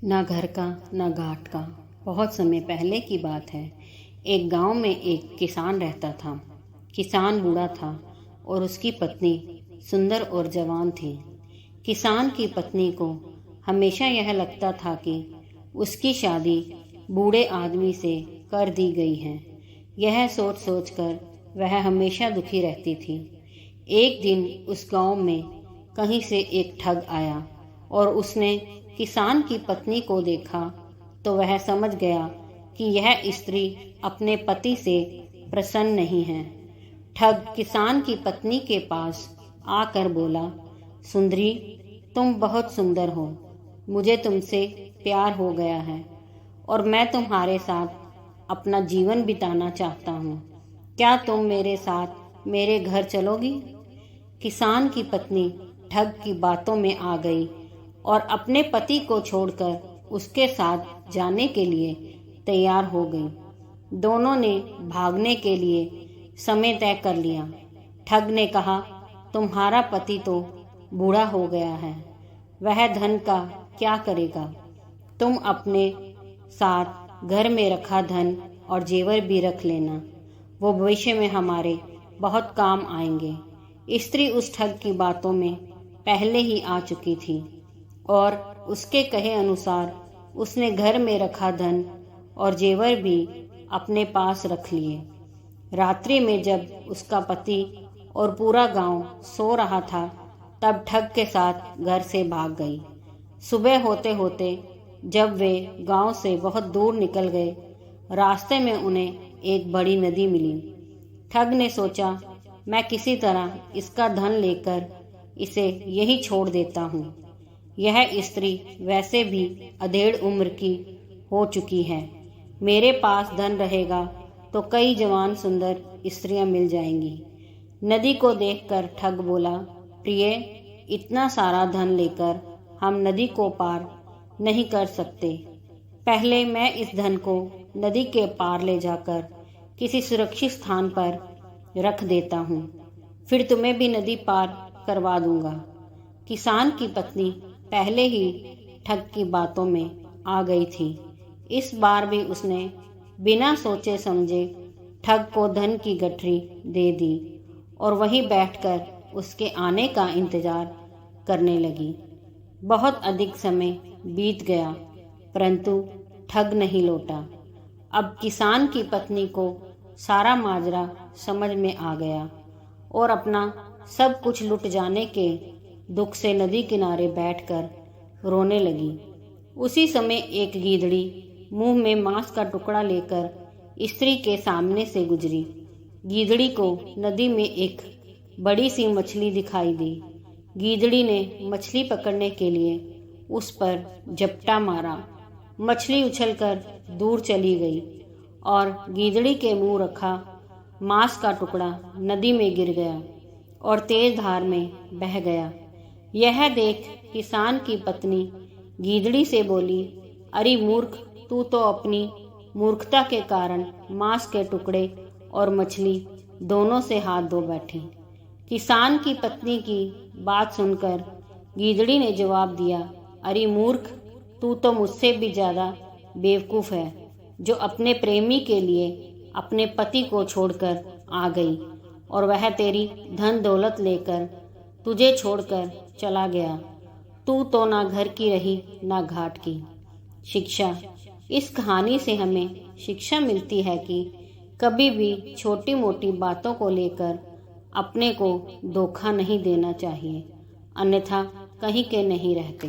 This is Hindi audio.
ना घर का ना घाट का। बहुत समय पहले की बात है। एक गांव में एक किसान रहता था। किसान बूढ़ा था और उसकी पत्नी सुंदर और जवान थी। किसान की पत्नी को हमेशा यह लगता था कि उसकी शादी बूढ़े आदमी से कर दी गई है। यह सोच सोच कर वह हमेशा दुखी रहती थी। एक दिन उस गांव में कहीं से एक ठग आया और उसने किसान की पत्नी को देखा तो वह समझ गया कि यह स्त्री अपने पति से प्रसन्न नहीं है। ठग किसान की पत्नी के पास आकर बोला, सुंदरी, तुम बहुत सुंदर हो, मुझे तुमसे प्यार हो गया है और मैं तुम्हारे साथ अपना जीवन बिताना चाहता हूँ। क्या तुम मेरे साथ मेरे घर चलोगी? किसान की पत्नी ठग की बातों में आ गई और अपने पति को छोड़कर उसके साथ जाने के लिए तैयार हो गई। दोनों ने भागने के लिए समय तय कर लिया। ठग ने कहा, तुम्हारा पति तो बूढ़ा हो गया है, वह धन का क्या करेगा? तुम अपने साथ घर में रखा धन और जेवर भी रख लेना, वो भविष्य में हमारे बहुत काम आएंगे। स्त्री उस ठग की बातों में पहले ही आ चुकी थी और उसके कहे अनुसार उसने घर में रखा धन और जेवर भी अपने पास रख लिए। रात्रि में जब उसका पति और पूरा गांव सो रहा था तब ठग के साथ घर से भाग गई। सुबह होते होते जब वे गांव से बहुत दूर निकल गए, रास्ते में उन्हें एक बड़ी नदी मिली। ठग ने सोचा, मैं किसी तरह इसका धन लेकर इसे यहीं छोड़ देता हूँ। यह स्त्री वैसे भी अधेड़ उम्र की हो चुकी है, मेरे पास धन रहेगा तो कई जवान सुंदर स्त्रियां मिल जाएंगी। नदी को देखकर ठग बोला, प्रिय, इतना सारा धन लेकर हम नदी को पार नहीं कर सकते। पहले मैं इस धन को नदी के पार ले जाकर किसी सुरक्षित स्थान पर रख देता हूँ, फिर तुम्हें भी नदी पार करवा दूंगा। किसान की पत्नी पहले ही ठग की बातों में आ गई थी। इस बार भी उसने बिना सोचे समझे ठग को धन की गठरी दे दी और वहीं बैठकर उसके आने का इंतजार करने लगी। बहुत अधिक समय बीत गया परंतु ठग नहीं लौटा। अब किसान की पत्नी को सारा माजरा समझ में आ गया और अपना सब कुछ लुट जाने के दुख से नदी किनारे बैठकर रोने लगी। उसी समय एक गीदड़ी मुंह में मांस का टुकड़ा लेकर स्त्री के सामने से गुजरी। गीदड़ी को नदी में एक बड़ी सी मछली दिखाई दी। गीदड़ी ने मछली पकड़ने के लिए उस पर झपटा मारा। मछली उछलकर दूर चली गई और गीदड़ी के मुंह रखा मांस का टुकड़ा नदी में गिर गया और तेज धार में बह गया। यह देख किसान की पत्नी गीदड़ी से बोली, अरे मूर्ख, तू तो अपनी मूर्खता के कारण मांस के टुकड़े और मछली दोनों से हाथ धो बैठी। किसान की पत्नी की बात सुनकर गीदड़ी ने जवाब दिया, अरे मूर्ख, तू तो मुझसे भी ज़्यादा बेवकूफ़ है, जो अपने प्रेमी के लिए अपने पति को छोड़कर आ गई और वह तेरी धन दौलत लेकर तुझे छोड़कर चला गया। तू तो ना घर की रही ना घाट की। शिक्षा। इस कहानी से हमें शिक्षा मिलती है कि कभी भी छोटी मोटी बातों को लेकर अपने को धोखा नहीं देना चाहिए, अन्यथा कहीं के नहीं रहते।